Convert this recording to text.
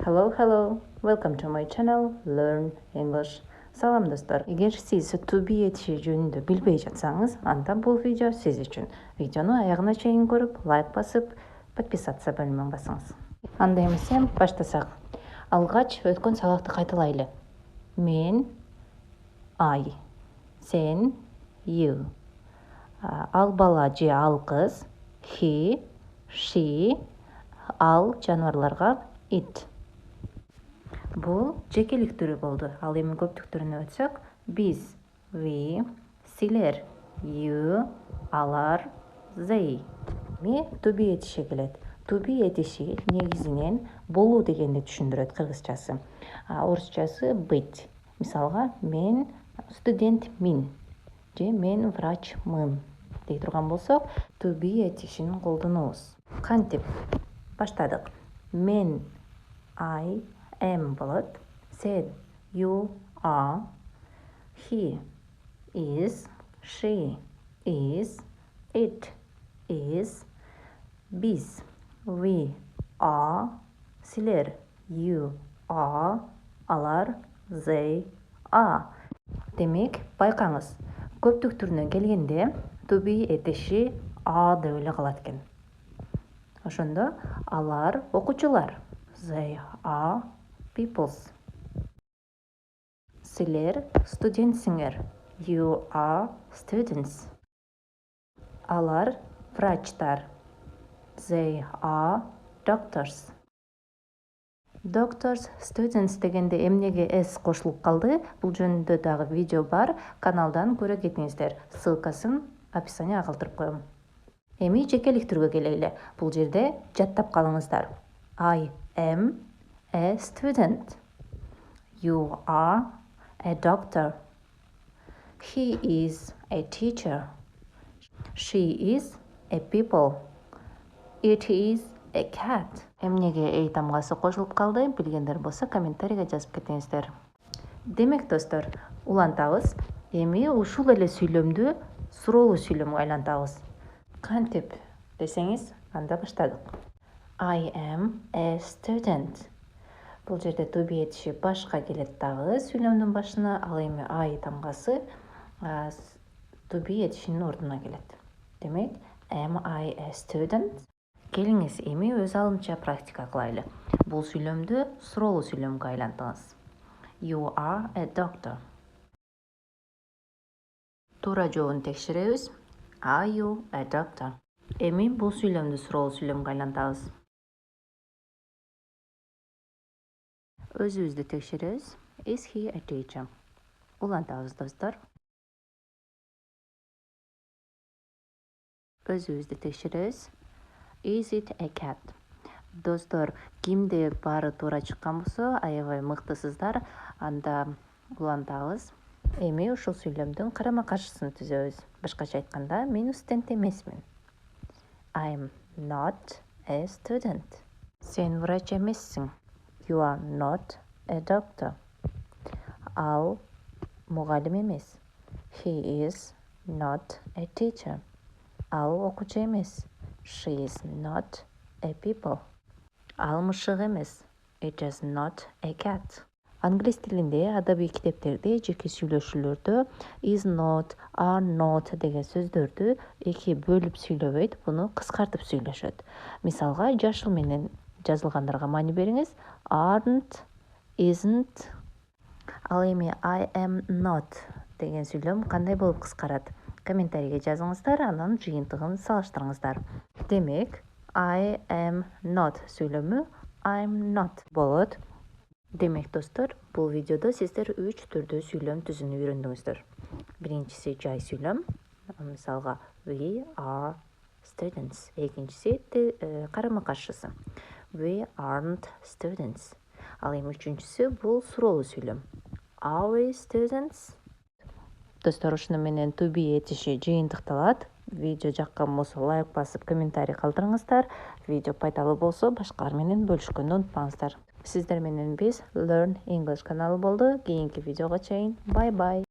Hello, welcome to my channel, Learn English. Салам достор. Эгер сиз to be этиши жөнүндө билбей жатсаңыз, анда бул видео сиз үчүн. Видеону аягына чейин көрүп, лайк басып, подписаться бөлүмүн басыңыз. Анда эмесе баштасак. Алгач өткөн сабакты кайталайлы. Мен, I, сен, you. Ал бала же ал кыз, he, she, ал жаныбарларга it. Бул жекелик түрү болду. Ал эми көптүк түрүнө өтсөк, биз, we, силер, you, алар, they. To be этиши келет. To be этиши негизинен болуу дегенди түшүндүрөт кыргызчасы. Орусчасы быть. Мисалга, мен студентмин же мен врачмын дей турган болсок, to be этишин колдонобуз. Кантип? Баштадык. Мен, I am болот. Сен, you are. He is. She is. It is. Биз, we are. Силер, you are. Алар, they are. Демек, байкаңыз, көптүк түрүнө келгенде to be этиши are деп эле калат экен. Ошондо алар окуучулар. They are peoples. Силер студентсиңер. You are students. Алар врачтар. They are doctors. Doctors, students дегенде эмнеге s кошулуп калды? Бул жөнүндө дагы видео бар, каналдан көрө кетиңиздер. Ссылкасын описанияга калтырып коем. Эми жекелик түргө келели. Бул жерде жаттап калыңыздар. I am a student. You are a doctor. He is a teacher. She is a people. It is a cat. Эмнеге эй тамгасы кошулуп калды? Билгендер болсо комментарийге жазып кетиңиздер. Демек достор, улантабыз. Эми ушул эле сүйлөмдү суроолу сүйлөмгө айлантабыз. Кантип десеңиз, анда баштадык. I am a student. Бул жерде to be этиши башка келет дагы сүйлөмдүн башына, ал эми I тамгасы to be этишинин ордуна келет. Демек, am I a student? Келиңиз эми өз алымча практика кылайлы. Бул сүйлөмдү суроолу сүйлөмгө айлантыңыз. You are a doctor. Туура жообун текшеребиз. Are you a doctor? Эми бул сүйлөмдү суроолу сүйлөмгө айлантабыз. Өзүбүздү текшеребиз. Is he a teacher? Улантабыз достор. Өзүбүздү текшеребиз. Is it a cat? Достор, кимде баары туура чыккан болсо, аябай мыктысыздар. Анда улантабыз. Эми ушул сүйлөмдүн карама каршысын түзөбүз. Башкача айтканда, мен студент эмесмин. I'm not a student. Сен врач эмессиң. You are not a doctor. Ал мугалим эмес. He is not a teacher. Ал окуучу эмес. She is not a people. Ал мышык эмес. It is not a cat. Англис тилинде адабий китептерде жеке сүйлөшүүлөрдө is not, are not деген сөздөрдү эки бөлүп сүйлөбөйт, буну кыскартып сүйлөшөт. Мисалга, жашыл менен жазылгандарга маани бериңиз. Aren't, isn't. Ал эми I am not деген сүйлөм кандай болуп кыскарат? Комментарийге жазыңыздар, анан жыйынтыгын салыштырыңыздар. Демек, I am not сүйлөмү I'm not болот. Демек, достор, бул видеодо сиздер 3 түрдүү сүйлөм түзүүнү үйрөндүңүздөр. Биринчиси жай сүйлөм, мисалга we are students. Экинчиси карама каршысы. We aren't students. Ал эми үчүнчүсү бул суроолу сүйлөм. Are we students? Достор, ушуну менен to be этиши жыйынтыкталат. Видео жаккан болсо лайк басып, комментарий калтырыңыздар. Видео пайдалуу болсо башкалар менен бөлүшкөндү унутпаңыздар. Сиздер менен биз Learn English каналы болду. Кийинки видеого чейин. Bye bye.